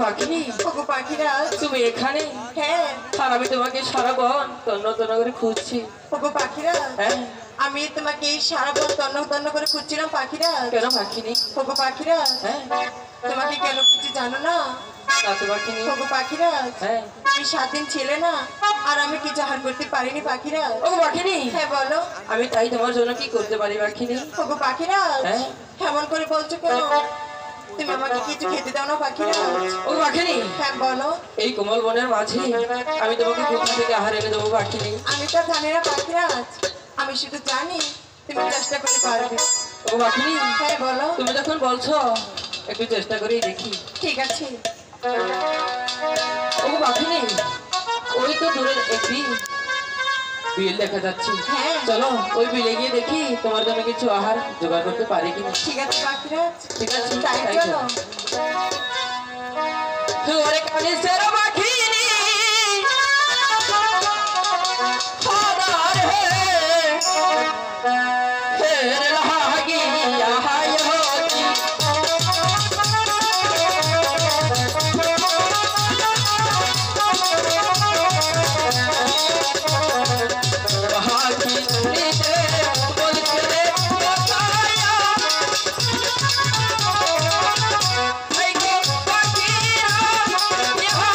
পাখিনি ওগো পাখিরাজ তুমি এখানে হ্যাঁ আর আমি তোমাকে সারা বন তন্ন তন্ন করে খুঁজছি ওগো পাখিরাজ হ্যাঁ আমি তোমাকে এই সারা বন তন্ন তন্ন করে খুঁজছিলাম পাখিরাজ কেন পাখিনি ওগো পাখিরাজ হ্যাঁ তোমাকে কেন খুঁজছি জানো না তা তো পাখিনি ওগো পাখিরাজ হ্যাঁ তুমি 7 দিন ছিলে না আর আমি কিছু আহার করতে পারিনি পাখিরাজ ও পাখিনি হ্যাঁ বলো আমি তাই তোমার জন্য কি করতে পারি পাখিনি ওগো পাখিরাজ হ্যাঁ কেমন করে বলছো কেন তুমি আমাকে কিছু খেতে দাও না পাখিরাজ ও পাখিনি হ্যাঁ বলো এই কোমল বনের মাঝে আমি তোমাকে কোথা থেকে আহার এনে দেবো পাখিনি আমি তো জানি না পাখিরাজ আমি শুধু জানি তুমি চেষ্টা করে পারবে ও পাখিনি হ্যাঁ বলো তুমি যখন বলছো একটু চেষ্টা করেই দেখি ঠিক আছে ও পাখিনি ওই তো দূরে একটি বিল দেখা যাচ্ছে হ্যাঁ। চলো ওই বিলে গিয়ে দেখি তোমার জন্য কিছু আহার জোগাড় করতে পারি কিনা ঠিক আছে পাখিরাজ ঠিক আছে তাই তাই চলো ওরে কানে সেরা পাখিনি খবর হে রে লাগিয়া হায় হতি পাখি নিতে বলতে রে কথায়া এই গো পাখিরা ইহা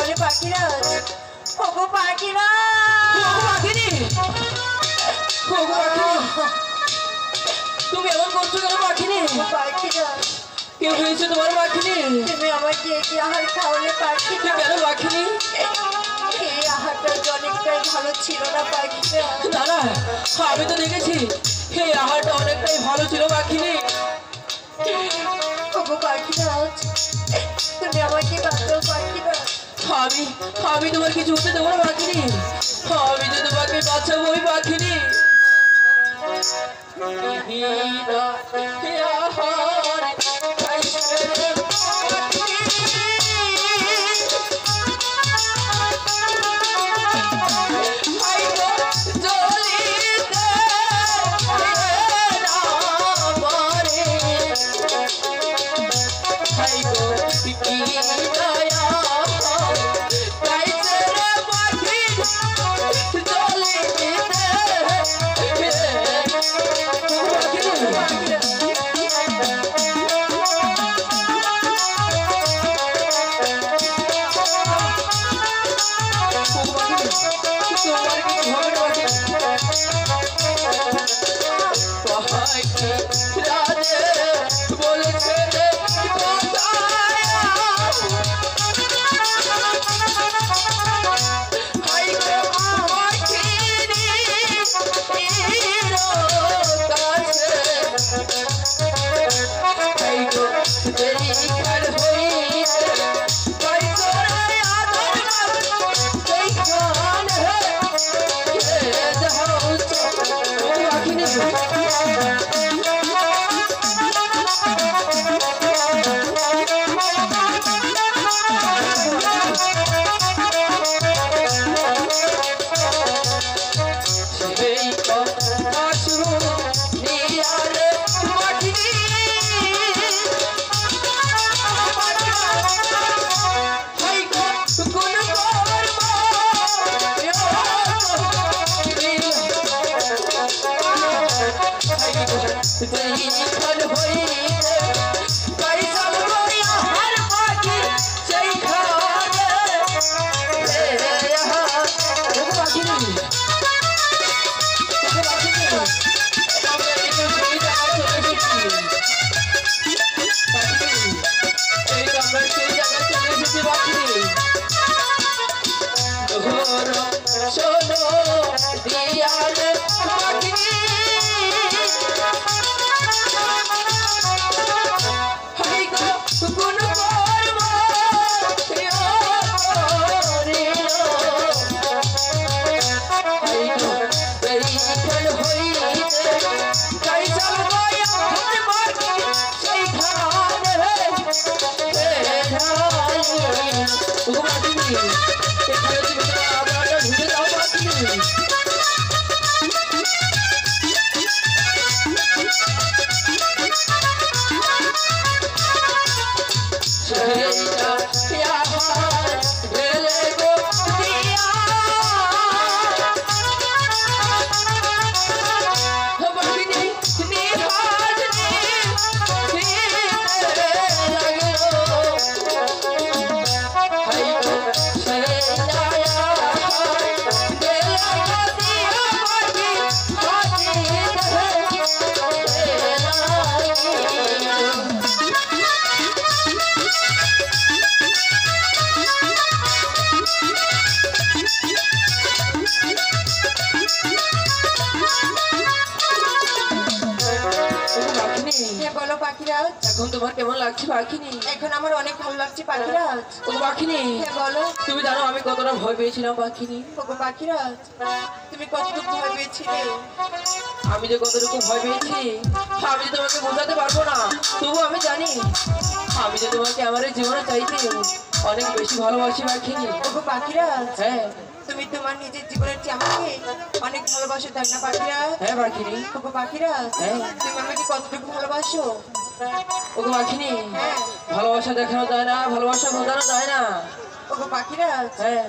বলে পাখিরাজ, ওগো পাখিরা, পাখিনি তুমি এমন করছো কেন পাখিনি? পাখিরাজ কেউ হয়েছে তোমার পাখিনি? তুমি আমাকে কি আহার খাওয়ালে পাখিরা? কেন পাখিনি? এই আহারটা অনেকটাই ভালো ছিল না পাখিরা? না না, আমি তো দেখেছি এই আহারটা অনেকটাই ভালো ছিল পাখিনি। ওগো পাখিরাজ তুমি আমাকে বাঁচাও পাখিরা। আমি আমি তোমার কিছু হতে দেবো না পাখিনি। আমি তো তোমাকে বাঁচাবো ওই পাখিনি। বলো পাখিরাজ, এখন তোমার কেমন লাগছে পাখিনি? এখন আমার অনেক ভালো লাগছে পাখিরাজ। ও পাখিনি, বলো। তুমি জানো আমি কতটা ভয় পেয়েছিলাম পাখিনি? ওগো পাখিরাজ তুমি কতটুকু ভয় পেয়েছিলে? আমি যে কতটুকু ভয় পেয়েছি আমি যে তোমাকে বোঝাতে পারবো না। তবু আমি জানি আমি যে তোমাকে আমার এই জীবনে চাইতে অনেক বেশি ভালোবাসি পাখিনি। ওগো পাখিরাজ হ্যাঁ তুমি তোমার নিজের জীবনের চেয়ে আমাকে অনেক ভালোবাসো তাই না পাখিরাজ? হ্যাঁ পাখিনি। ওগো পাখিরাজ হ্যাঁ। তুমি আমাকে কতটুকু ভালোবাসো? ওগো পাখিনি, হ্যাঁ। ভালোবাসা দেখানো যায় না, ভালোবাসা বোঝানো যায় না। ওগো পাখিরাজ হ্যাঁ।